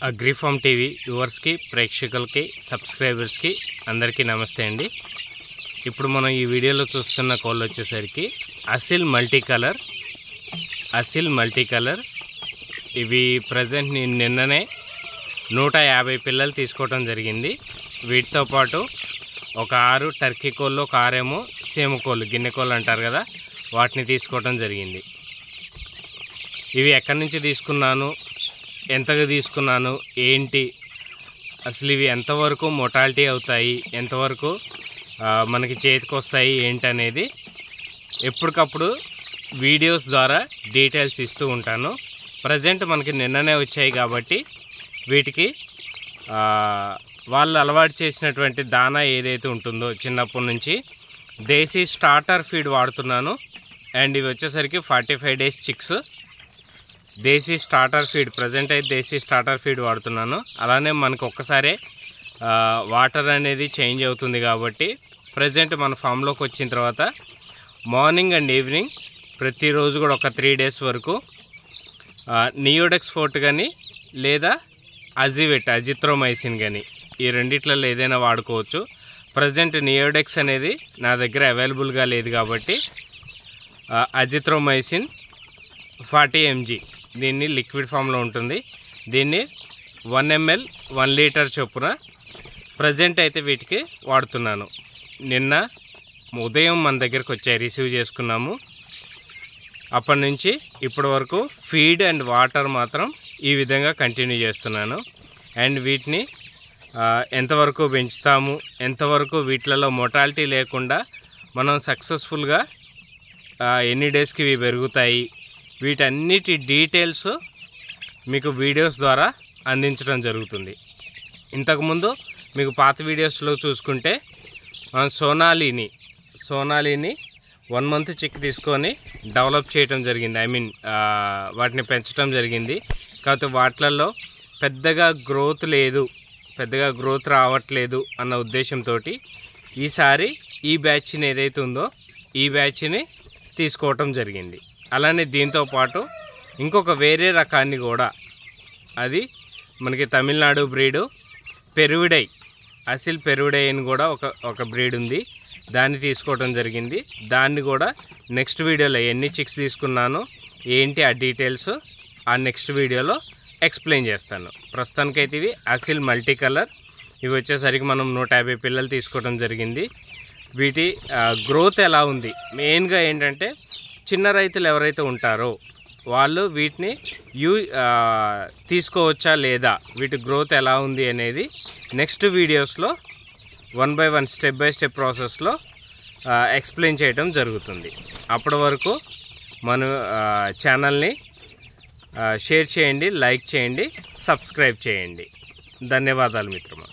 అగ్రిఫార్మ్ TV viewers కి ప్రేక్షకులకి subscribers కి అందరికీ నమస్తే అండి। ఇప్పుడు మనం ఈ వీడియోలో చూస్తున్న కోళ్ళు వచ్చేసరికి అసిల్ మల్టీ కలర్ ఇవి ప్రెజెంట్ నిన్ననే 150 పిల్లలు తీసుకోవడం జరిగింది। వీటితో పాటు ఒక 6 టర్కీ కోళ్ళు, ఒక 6 ఏమో సేము కోళ్ళు, గిన్నె కోళ్ళు అంటారు కదా, వాటిని తీసుకోవడం జరిగింది। ఇవి ఎక్కడి నుంచి తీసుకున్నాను, ఎంతగా తీసుకున్నాను, ఏంటి అసలు ఇవి ఎంతవరకు మొటాలిటీ అవుతాయి, ఎంతవరకు మనకి చేతికి వస్తాయి ఏంటి అనేది ఎప్పటికప్పుడు వీడియోస్ ద్వారా డీటెయిల్స్ ఇస్తూ ఉంటాను। ప్రజెంట్ మనకి నిన్ననే వచ్చాయి కాబట్టి వీటికి వాళ్ళు అలవాటు చేసినటువంటి దానా ఏదైతే ఉంటుందో చిన్నప్పటి నుంచి దేశీ స్టార్టర్ ఫీడ్ వాడుతున్నాను। అండ్ ఇవి వచ్చేసరికి 45 డేస్ చిక్స్ దేశీ స్టార్టర్ ఫీడ్, ప్రజెంట్ అయితే దేశీ స్టార్టర్ ఫీడ్ వాడుతున్నాను। అలానే మనకు ఒక్కసారే వాటర్ అనేది చేంజ్ అవుతుంది కాబట్టి ప్రజెంట్ మన ఫామ్లోకి వచ్చిన తర్వాత మార్నింగ్ అండ్ ఈవినింగ్ ప్రతిరోజు కూడా ఒక 3 డేస్ వరకు నియోడెక్స్ ఫోర్ట్ కానీ లేదా అజిత్రోమైసిన్ కానీ ఈ రెండిట్లలో ఏదైనా వాడుకోవచ్చు। ప్రజెంట్ నియోడెక్స్ అనేది నా దగ్గర అవైలబుల్గా లేదు కాబట్టి అజిత్రోమైసిన్ 40 mg దీన్ని లిక్విడ్ ఫామ్లో ఉంటుంది। దీన్ని 1 ml 1 లీటర్ చొప్పున ప్రజెంట్ అయితే వీటికి వాడుతున్నాను। నిన్న ఉదయం మన దగ్గరకు వచ్చాయి, రిసీవ్ చేసుకున్నాము। అప్పటి నుంచి ఇప్పటి వరకు ఫీడ్ అండ్ వాటర్ మాత్రం ఈ విధంగా కంటిన్యూ చేస్తున్నాను। అండ్ వీటిని ఎంతవరకు పెంచుతాము, ఎంతవరకు వీటిలలో మొటాలిటీ లేకుండా మనం సక్సెస్ఫుల్గా ఎన్ని డేస్కి ఇవి పెరుగుతాయి, వీటన్నిటి డీటెయిల్స్ మీకు వీడియోస్ ద్వారా అందించడం జరుగుతుంది। ఇంతకుముందు మీకు పాత వీడియోస్లో చూసుకుంటే సోనాలీని 1 మంత్ చిక్ తీసుకొని డెవలప్ చేయడం జరిగింది, వాటిని పెంచడం జరిగింది। కాకపోతే వాటిలలో పెద్దగా గ్రోత్ రావట్లేదు అన్న ఉద్దేశంతో ఈసారి ఈ బ్యాచ్ని ఏదైతే ఉందో ఈ బ్యాచ్ని తీసుకోవటం జరిగింది। అలానే దీంతో పాటు ఇంకొక వేరే రకాన్ని కూడా, అది మనకి తమిళనాడు బ్రీడు అసిల్ పెరువిడై అని కూడా ఒక బ్రీడ్ ఉంది, దాన్ని తీసుకోవడం జరిగింది। దాన్ని కూడా నెక్స్ట్ వీడియోలో ఎన్ని చిక్స్ తీసుకున్నానో ఏంటి ఆ డీటెయిల్స్ ఆ నెక్స్ట్ వీడియోలో ఎక్స్ప్లెయిన్ చేస్తాను। ప్రస్తుతానికైతే ఇవి అసిల్ మల్టీ కలర్, ఇవి వచ్చేసరికి మనం 150 పిల్లలు తీసుకోవడం జరిగింది। వీటి గ్రోత్ ఎలా ఉంది, మెయిన్గా ఏంటంటే చిన్న రైతులు ఎవరైతే ఉంటారో వాళ్ళు వీటిని తీసుకోవచ్చా లేదా, వీటి గ్రోత్ ఎలా ఉంది అనేది నెక్స్ట్ వీడియోస్లో 1 by 1 స్టెప్ బై స్టెప్ ప్రాసెస్లో ఎక్స్ప్లెయిన్ చేయడం జరుగుతుంది। అప్పటి వరకు మన ఛానల్ని షేర్ చేయండి, లైక్ చేయండి, సబ్స్క్రైబ్ చేయండి। ధన్యవాదాలు మిత్రమా।